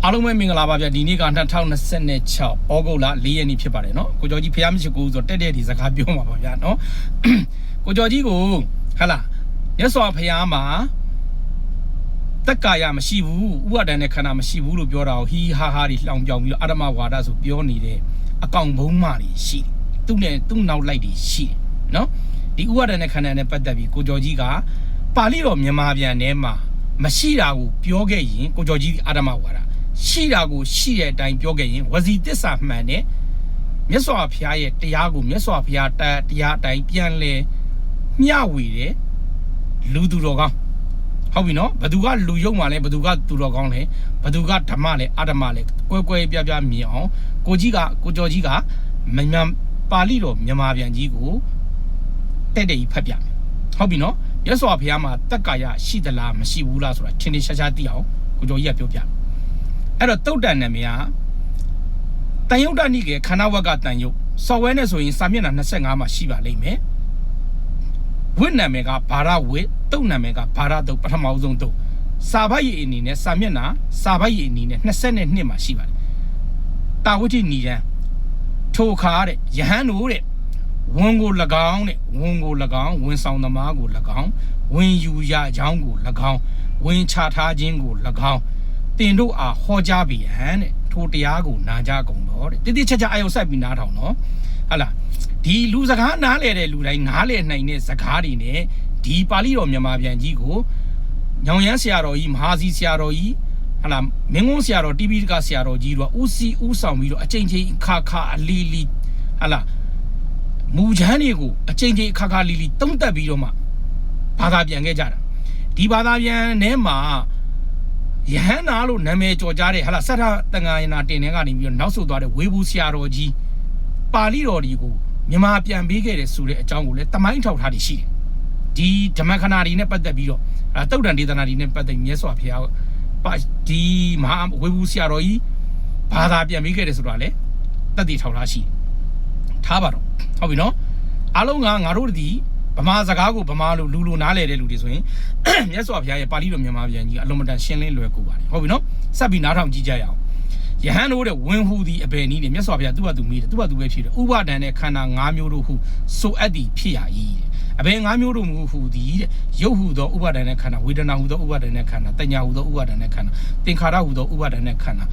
အားလုံးပဲမင်္ဂလာပါဗျဒီနေ့က2026ဩဂုတ်လ4ရက်နေ့ဖြစ်ပါတယ်နော်ကိုကျော်ကြီးဖျားမရှိကိုဆိုတက်တဲ့ဒီစကားပြောမှာပါဗျာနော်ကိုကျော်ကြီးကိုဟာလားမြတ်စွာဘုရားမှာတက်ကာယမရှိဘူးဥပါဒဏ်နဲ့ခန္ဓာမရှိဘူးလို့ပြောတာကိုဟီဟာဟာတွေလှောင်ပြောင်ပြီးတော့အာရမဝါဒဆိုပြောနေတဲ့အကောင်ဘုံမတွေရှိတယ်သူ့နဲ့သူ့နောက်လိုက်တွေရှိတယ်နော်ဒီဥပါဒဏ်နဲ့ခန္ဓာနဲ့ပတ်သက်ပြီးကိုကျော်ကြီးကပါဠိတော်မြန်မာပြန်ထဲမှာမရှိတာကိုပြောခဲ့ရင်ကိုကျော်ကြီးအာရမဝါဒရှိတာကိုရှိတဲ့အတိုင်းပြောခဲ့ရင်ဝစီတစ္ဆာမှန်တဲ့မြတ်စွာဘုရားရဲ့တရားကိုမြတ်စွာဘုရားတရားအတိုင်းပြန်လဲမျှဝေတဲ့လူသူတော်ကောင်းဟုတ်ပြီနော်ဘသူကလူယုံမှလဲဘသူကသူတော်ကောင်းလဲဘသူကဓမ္မလဲအဓမ္မလဲကွဲပြားမြင်အောင်ကိုကျော်ကြီးကမြန်မာပါဠိတော်မြန်မာပြန်ကြီးကိုတဲ့ကြီးဖတ်ပြမယ်ဟုတ်ပြီနော်မြတ်စွာဘုရားမှာတက္ကာယရှိသလားမရှိဘူးလားဆိုတာထင်ထင်ရှားရှားသိအောင်ကိုကျော်ကြီးကပြောပြအဲ့တော့တုတ်တန်နာမည်တန်ယုတ်တနိကေခန္ဓာဝက်ကတန်ယုတ်စော်ဝဲနဲ့ဆိုရင်စာမျက်နှာ25မှာရှိပါလိမ့်မယ်ဝိနာမည်ကဘာရဝိတုတ်နာမည်ကဘာရတုတ်ပထမဆုံးတုတ်စာပိုက်ရည်အနေနဲ့စာမျက်နှာစာပိုက်ရည်အနေနဲ့22မှာရှိပါတယ်တာဝိတိနီရန်ထိုခါတဲ့ယဟန်တို့တဲ့ဝန်ကို၎င်းတဲ့ဝန်ကို၎င်းဝန်ဆောင်သမားကို၎င်းဝန်ယူရချောင်းကို၎င်းဝန်ချထားခြင်းကို၎င်းတင်တို့အားဟောကြားပြီးဟန်တဲ့ထိုတရားကိုနာကြကုန်တော့တဲ့တိတိကျကျအယုံစိုက်ပြီးနားထောင်နော်ဟာလားဒီလူစကားနားလဲတဲ့လူတိုင်းနားလဲနိုင်တဲ့စကားတွေနဲ့ဒီပါဠိတော်မြန်မာပြန်ကြီးကိုညောင်ရမ်းဆရာတော်ကြီးမဟာစီဆရာတော်ကြီးဟာလားမင်းကုန်းဆရာတော်တိပိဋကဆရာတော်ကြီးတို့ကဦးစီးဦးဆောင်ပြီးတော့အချိန်ချင်းခါအလီလီဟာလားမူချမ်းတွေကိုအချိန်ချင်းခါလီလီတုံးတက်ပြီးတော့မှဘာသာပြန်ခဲ့ကြတာဒီဘာသာပြန်ထဲမှာယဟန္တာလို့နာမည်ကျော်ကြတဲ့ဟာလားစထတန်ဃာယနာတင်တဲ့ကနေပြီးတော့နောက်ဆုတ်သွားတဲ့ဝေဘူးဆရာတော်ကြီးပါဠိတော်တွေကိုမြန်မာပြန်ပေးခဲ့တယ်ဆိုတဲ့အကြောင်းကိုလည်းတမိုင်းထောက်ထားတွေရှိတယ်ဒီဓမ္မခဏတွေနဲ့ပတ်သက်ပြီးတော့တုတ်တန်ဒေသနာတွေနဲ့ပတ်သက်မြတ်စွာဘုရားဒီမဟာဝေဘူးဆရာတော်ကြီးဘာသာပြန်ပေးခဲ့တယ်ဆိုတာလည်းတတ်သိထောက်ထားရှိတယ်ထားပါတော့ဟုတ်ပြီနော်အားလုံးကငါတို့ဒီဗမာစကားကိုဗမာလိုလူနားလဲတဲ့လူတွေဆိုရင်မြတ်စွာဘုရားရဲ့ပါဠိတော်မြန်မာပြန်ကြီးအလုံးမတန်ရှင်းလင်းလွယ်ကူပါတယ်ဟုတ်ပြီနော်စပ်ပြီးနားထောင်ကြည့်ကြရအောင်ယဟန်တို့တဲ့ဝင်းဟူသည်အဘယ်နည်းနဲ့မြတ်စွာဘုရားသူ့ဘာသူမိတယ်သူ့ဘာသူပဲဖြစ်တယ်ဥပါဒံနဲ့ခန္ဓာ၅မျိုးတို့ဟုဆိုအပ်သည်ဖြစ်ရ၏တဲ့အဘယ်၅မျိုးတို့မူဟူသည်တဲ့ရုပ်ဟူသောဥပါဒံနဲ့ခန္ဓာဝေဒနာဟူသောဥပါဒံနဲ့ခန္ဓာတညာဟူသောဥပါဒံနဲ့ခန္ဓာသင်္ခါရဟူသောဥပါဒံနဲ့ခန္ဓာ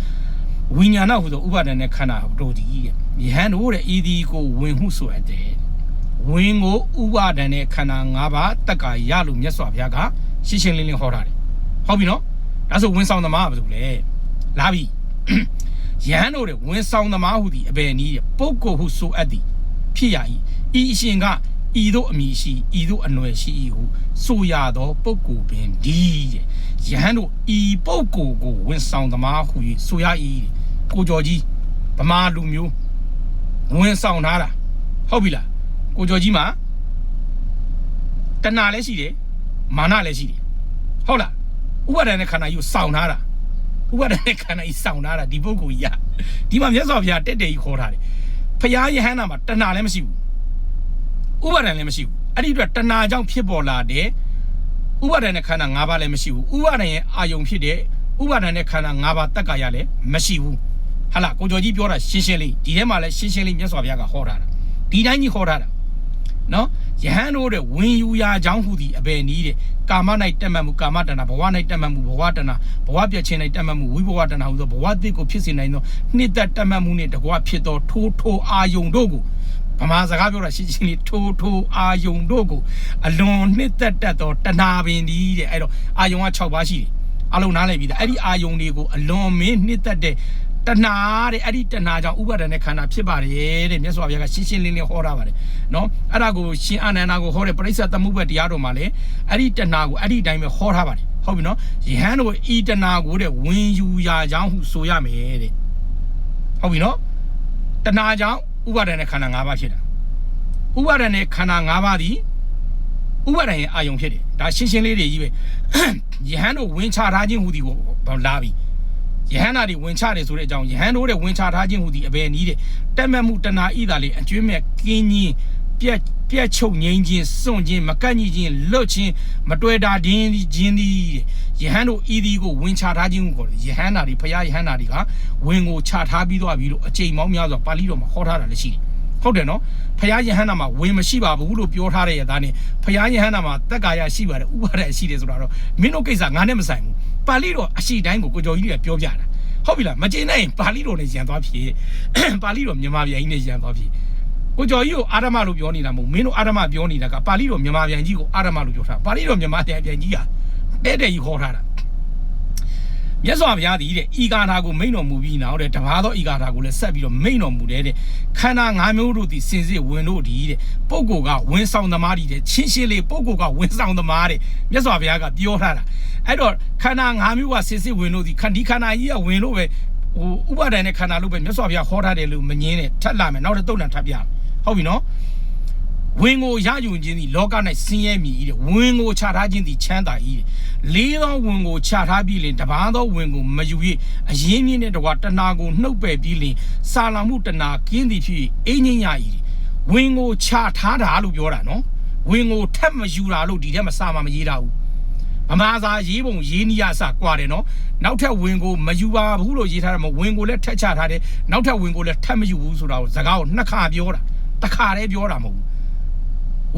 ဝိညာဏဟူသောဥပါဒံနဲ့ခန္ဓာတို့သည်တဲ့ယဟန်တို့တဲ့ဤသည်ကိုဝင်ဟုဆိုအပ်တယ်ဝင်းကိုဥပါဒံနဲ့ခန္ဓာ၅ပါးတက္ကာရလို့မြတ်စွာဘုရားကရှင်းရှင်းလင်းလင်းဟောထားတယ်ဟုတ်ပြီနော်ဒါဆိုဝင်ဆောင်သမားကဘာလို့လဲလာပြီယဟန်တို့တဲ့ဝင်ဆောင်သမားဟူသည်အဘယ်နည်းတဲ့ပုဂ္ဂိုလ်ဟုဆိုအပ်သည်ဖြစ်ရ၏ဤအရှင်ကဤတို့အမည်ရှိဤတို့အနွယ်ရှိ၏ဟုဆိုရသောပုဂ္ဂိုလ်ပင်ဒီတဲ့ယဟန်တို့ဤပုဂ္ဂိုလ်ကိုဝင်ဆောင်သမားဟူ၍ဆိုရ၏တဲ့ကိုကျော်ကြီးဗမာလူမျိုးဝင်ဆောင်ထားတာဟုတ်ပြီလားကိုကျော်ကြီးမှာတဏှာလည်းရှိတယ်မာနလည်းရှိတယ်ဟုတ်လားဥပါဒဏ်နဲ့ခန္ဓာကြီးကိုစောင့်ထားတာဥပါဒဏ်နဲ့ခန္ဓာကြီးစောင့်ထားတာဒီပုဂ္ဂိုလ်ကြီးဒီမှာမြတ်စွာဘုရားတက်ကြီးခေါ်ထားတယ်ဖရာယဟန္တာမှာတဏှာလည်းမရှိဘူးဥပါဒဏ်လည်းမရှိဘူးအဲ့ဒီအတွက်တဏှာကြောင့်ဖြစ်ပေါ်လာတဲ့ဥပါဒဏ်နဲ့ခန္ဓာ၅ပါးလည်းမရှိဘူးဥပါဒဏ်ရဲ့အာယုံဖြစ်တဲ့ဥပါဒဏ်နဲ့ခန္ဓာ၅ပါးတက္ကာယလည်းမရှိဘူးဟာလားကိုကျော်ကြီးပြောတာရှင်းရှင်းလေးဒီထဲမှာလည်းရှင်းရှင်းလေးမြတ်စွာဘုရားကဟောထားတာဒီတိုင်းကြီးဟောထားတာနော်ယဟန်တို့တဲ့ဝင်ယူရာချောင်းဟူသည်အဘယ်နည်းတဲ့ကာမ၌တက်မှတ်မှုကာမတဏ္ဍဘဝ၌တက်မှတ်မှုဘဝတဏ္ဍဘဝပြည့်ခြင်း၌တက်မှတ်မှုဝိဘဝတဏ္ဍဟူသောဘဝသစ်ကိုဖြစ်စေနိုင်သောနှစ်သက်တက်မှတ်မှုနှင့်တကွဖြစ်သောထိုအာယုံတို့ကိုဗမာစကားပြောတာရှင်းရှင်းလေးထိုအာယုံတို့ကိုအလွန်နှစ်သက်တတ်သောတဏှာပင်ဒီတဲ့အဲ့တော့အာယုံက6ပါးရှိတယ်အလုံးနားလည်ပြီးသားအဲ့ဒီအာယုံတွေကိုအလွန်မင်းနှစ်သက်တဲ့တဏှာတဲ့အဲ့ဒီတဏှာကြောင့်ဥပါဒဏ်နဲ့ခန္ဓာဖြစ်ပါတယ်တဲ့မြတ်စွာဘုရားကရှင်းရှင်းလင်းလင်းဟောထားပါတယ်နော်အဲ့ဒါကိုရှင်အာနန္ဒာကိုဟောတဲ့ပရိစ္ဆေသမုပ္ပါဒ်တရားတော်မှာလည်းအဲ့ဒီတဏှာကိုအဲ့ဒီအတိုင်းပဲဟောထားပါတယ်ဟုတ်ပြီနော်ယဟန်တို့ဤတဏှာကိုတဲ့ဝင်ယူရာကြောင်းဟုဆိုရမယ်တဲ့ဟုတ်ပြီနော်တဏှာကြောင့်ဥပါဒဏ်နဲ့ခန္ဓာ၅ပါးဖြစ်တာဥပါဒဏ်နဲ့ခန္ဓာ၅ပါးသည်ဥပါဒဏ်ရဲ့အာယုံဖြစ်တယ်ဒါရှင်းရှင်းလေးတွေကြီးပဲယဟန်တို့ဝင်ချထားခြင်းဟူသည်ကိုလာပြီယဟန္တာတွေဝင်ချတယ်ဆိုတဲ့အကြောင်းယဟန်တို့တဲ့ဝင်ချထားခြင်းဟူသည်အဘယ်နည်းတဲ့တက်မှတ်မှုတဏှာဤသာလေအကျွမ်းမဲ့ကင်းကြီးပြ ပြက်ချုပ်ငိမ့်ချင်းစွန့်ချင်းမကန့်ညီချင်းလွတ်ချင်းမတွေ့တာတင်းချင်းသည်ယဟန်တို့ဤသည်ကိုဝင်ချထားခြင်းကိုခေါ်တယ်ယဟန်နာတွေဖရာယဟန်နာတွေကဝင်ကိုချထားပြီးသွားပြီလို့အချိန်မောင်းများစွာပါဠိတော်မှာဟောထားတာလည်းရှိတယ်ဟုတ်တယ်နော်ဖရာယဟန်နာမှာဝင်မရှိပါဘူးလို့ပြောထားတဲ့ရသားနဲ့ဖရာယဟန်နာမှာတက်ကာယရှိပါတယ်ဥပါဒ်ရှိတယ်ဆိုတာတော့မင်းတို့ကိစ္စငါနဲ့မဆိုင်ဘူးပါဠိတော်အရှိတိုင်းကိုကိုကျော်ကြီးကပြောပြတာဟုတ်ပြီလားမကျေနပ်ရင်ပါဠိတော်နဲ့ရန်သွားဖြစ်ပါဠိတော်မြန်မာပြန်ကြီးနဲ့ရန်သွားဖြစ်ကိုကျော်ကြီးကိုအာရမလို့ပြောနေတာမဟုတ်မင်းတို့အာရမပြောနေတာကပါဠိတော်မြန်မာပြန်ကြီးကိုအာရမလို့ပြောထားပါဠိတော်မြန်မာပြန်ကြီးကတဲ့ကြီးခေါ်ထားတာမြတ်စွာဘုရားသည်တဲ့ဤဂါထာကိုမိန့်တော်မူပြီးနောက်တဲ့တပါးသောဤဂါထာကိုလည်းဆက်ပြီးတော့မိန့်တော်မူတဲ့ခန္ဓာ၅မျိုးတို့သည်စင်စစ်ဝင်တို့ဒီတဲ့ပုဂ္ဂိုလ်ကဝင်ဆောင်သမားဒီတဲ့ချင်းရှင်းလေးပုဂ္ဂိုလ်ကဝင်ဆောင်သမားတဲ့မြတ်စွာဘုရားကပြောထားတာအဲ့တော့ခန္ဓာ၅မျိုးကစင်စစ်ဝင်တို့ဒီခန္ဓာကြီးကဝင်လို့ပဲဟိုဥပါဒဏ်နဲ့ခန္ဓာလို့ပဲမြတ်စွာဘုရားဟောထားတယ်လို့မငင်းနဲ့ထပ်လာမယ်နောက်တော့တုတ်လန်ထပ်ပြမယ်ဟုတ်ပြီနော်ဝင်ကိုရယူခြင်းသည်လောက၌ဆင်းရဲမည်တဲ့ဝင်ကိုချထားခြင်းသည်ချမ်းသာ၏လေးသောဝင်ကိုချထားပြီးလင်တပါးသောဝင်ကိုမယူ၍အရင်းမြင့်တဲ့တကွာတဏှာကိုနှုတ်ပယ်ပြီးလင်စာလမှုတဏှာကင်းသည်ဖြစ်အင်းငင်းရ၏ဝင်ကိုချထားတာလို့ပြောတာနော်ဝင်ကိုထပ်မယူတာလို့ဒီထဲမှာစာမရေးတာဘူးဗမာစာရေးပုံရေးနီးရစကွာတယ်နော်နောက်ထပ်ဝင်ကိုမယူပါဘူးလို့ရေးထားတယ်မဝင်ကိုလည်းထက်ချထားတယ်နောက်ထပ်ဝင်ကိုလည်းထပ်မယူဘူးဆိုတာကိုစကားကိုနှစ်ခါပြောတာတစ်ခါတည်းပြောတာမဟုတ်ဘူး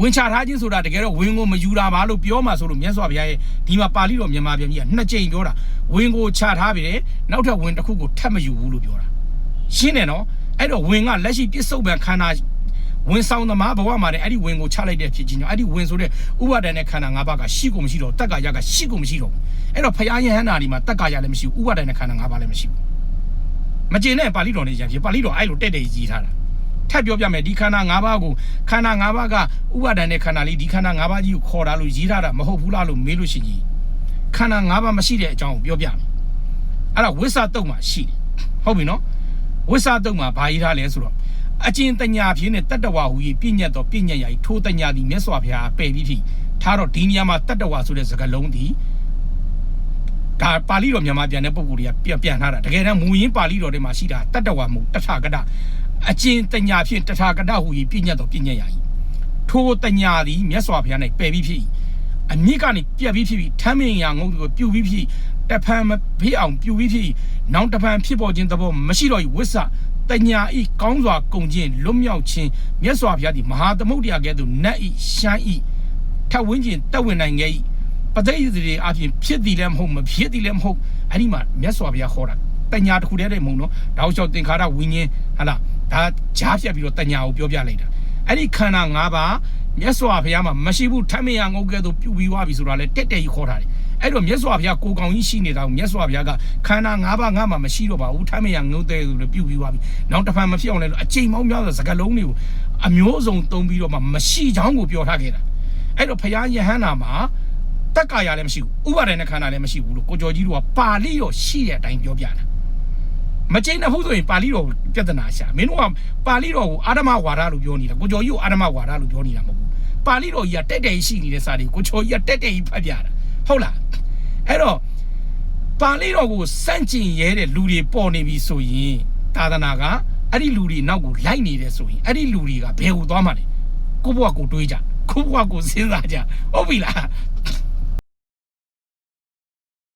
ဝင်ချထားခြင်းဆိုတာတကယ်တော့ဝင်ကိုမယူတာပါလို့ပြောမှဆိုလို့မြတ်စွာဘုရားရဲ့ဒီမှာပါဠိတော်မြန်မာပြန်ကြီးကနှစ်ကြိမ်ပြောတာဝင်ကိုချထားပြီတဲ့နောက်ထပ်ဝင်တစ်ခုကိုထပ်မယူဘူးလို့ပြောတာရှင်းတယ်နော်အဲ့တော့ဝင်ကလက်ရှိပြစ္ဆုတ်ပံခန္ဓာဝင်ဆောင်သမားဘဝမှာလည်းအဲ့ဒီဝင်ကိုချလိုက်တဲ့ဖြစ်ခြင်းကြောင့်အဲ့ဒီဝင်ဆိုတဲ့ဥပါဒဏ်နဲ့ခန္ဓာ၅ပါးကရှိကိုမရှိတော့တက္ကာယကရှိကိုမရှိတော့ဘူးအဲ့တော့ဖရာယဟန္တာဒီမှာတက္ကာယလည်းမရှိဘူးဥပါဒဏ်နဲ့ခန္ဓာ၅ပါးလည်းမရှိဘူးမကျေနဲ့ပါဠိတော်နဲ့ရံဖြစ်ပါဠိတော်အဲ့လိုတဲ့ကြီးထားတာထပ်ပြောပြမယ်ဒီခန္ဓာ၅ပါးကိုခန္ဓာ၅ပါးကဥပါဒဏ်နဲ့ခန္ဓာလေးဒီခန္ဓာ၅ပါးကြီးကိုခေါ်တာလို့ရေးထားတာမဟုတ်ဘူးလားလို့မေးလို့ရှိရင်ခန္ဓာ၅ပါးမရှိတဲ့အကြောင်းကိုပြောပြမယ်အဲ့ဒါဝိသတုတ်မှာရှိတယ်ဟုတ်ပြီနော်ဝိသတုတ်မှာဘာရေးထားလဲဆိုတော့အကျဉ်တညာဖြစ်နဲ့တတ္တဝါဟူ၏ပြညတ်တော်ပြညတ်ရာထိုးတညာသည်မြတ်စွာဘုရားပယ်ပြီးဖြစ်ထားတော့ဒီနေရာမှာတတ္တဝါဆိုတဲ့စကားလုံးဒီဒါပါဠိတော်မြန်မာပြန်တဲ့ပုံကိုယ်တွေကပြန်ထားတာတကယ်တမ်းမူရင်းပါဠိတော်တွေမှာရှိတာတတ္တဝါမဟုတ်တထာဂတအကျဉ်တညာဖြင့်တထာဂတဟူ၏ပြညတ်တော်ပြညတ်ရာထိုးတညာသည်မြတ်စွာဘုရား၌ပယ်ပြီးဖြစ်အမြင့်ကနေပြက်ပြီးဖြစ်ထမ်းမင်ရာငုံကိုပြူပြီးဖြစ်တဖန်မဖြစ်အောင်ပြူပြီးဖြစ်နောက်တဖန်ဖြစ်ပေါ်ခြင်းသဘောမရှိတော့၏ဝိသတညာဤကောင်းစွာကုန်ခြင်းလွတ်မြောက်ခြင်းမြတ်စွာဘုရားသည်မဟာသမုဒ္ဒရာကဲ့သို့နတ်ဤရှမ်းဤထဝင်းခြင်းတက်ဝင်နိုင်ခဲ့၏ပဋိစ္စရိအပြင်ဖြစ်သည်လည်းမဟုတ်မဖြစ်သည်လည်းမဟုတ်အဲ့ဒီမှာမြတ်စွာဘုရားဟောတာတညာတစ်ခုတည်းတည်းမဟုတ်နော်တောက်လျှောက်သင်္ခါရဝိညာဉ်ဟာလားဒါကြားဖြတ်ပြီးတော့တညာကိုပြောပြလိုက်တာအဲ့ဒီခန္ဓာ၅ပါးမြတ်စွာဘုရားမှာမရှိဘူးထမ်းမရငုတ်ကဲ့သို့ပြုပြီးွားပြီဆိုတာလဲတက်တက်ကြီးခေါ်ထားတယ်အဲ့တော့မြတ်စွာဘုရားကိုကောင်ကြီးရှိနေတာကိုမြတ်စွာဘုရားကခန္ဓာ၅ပါးငါမှမရှိတော့ပါဘူးထမ်းမရငုတ်တဲ့ဆိုလို့ပြုပြီးွားပြီနောက်တစ်ဖန်မဖြစ်အောင်လဲအချိန်မောင်းများစွာစကားလုံးတွေကိုအမျိုးစုံသုံးပြီးတော့မှမရှိချောင်းကိုပြောထားခဲ့တာအဲ့တော့ဘုရားယဟန္တာမှာတက္ကာယလည်းမရှိဘူးဥပါဒဏ်နဲ့ခန္ဓာလည်းမရှိဘူးလို့ကိုကျော်ကြီးတို့ကပါဠိတော်ရှိတဲ့အတိုင်းပြောပြတာမကျင်းတဲ့ဟုတ်ဆိုရင်ပါဠိတော်ပြဿနာရှာမင်းတို့ကပါဠိတော်ကိုအာရမဝါဒလို့ပြောနေတာကိုကျော်ကြီးကိုအာရမဝါဒလို့ပြောနေတာမဟုတ်ဘူးပါဠိတော်ကြီးကတက်တက်ရှိနေတဲ့စာတွေကိုကျော်ကြီးကတက်တက်ကြီးဖတ်ပြတာဟုတ်လားအဲ့တော့ပါဠိတော်ကိုစန့်ကျင်ရဲတဲ့လူတွေပေါ်နေပြီဆိုရင်သာသနာကအဲ့ဒီလူတွေနောက်ကိုလိုက်နေတယ်ဆိုရင်အဲ့ဒီလူတွေကဘယ်ကိုသွားမှလဲကိုဘွားကိုတွေးကြကိုဘွားကိုစဉ်းစားကြဟုတ်ပြီလား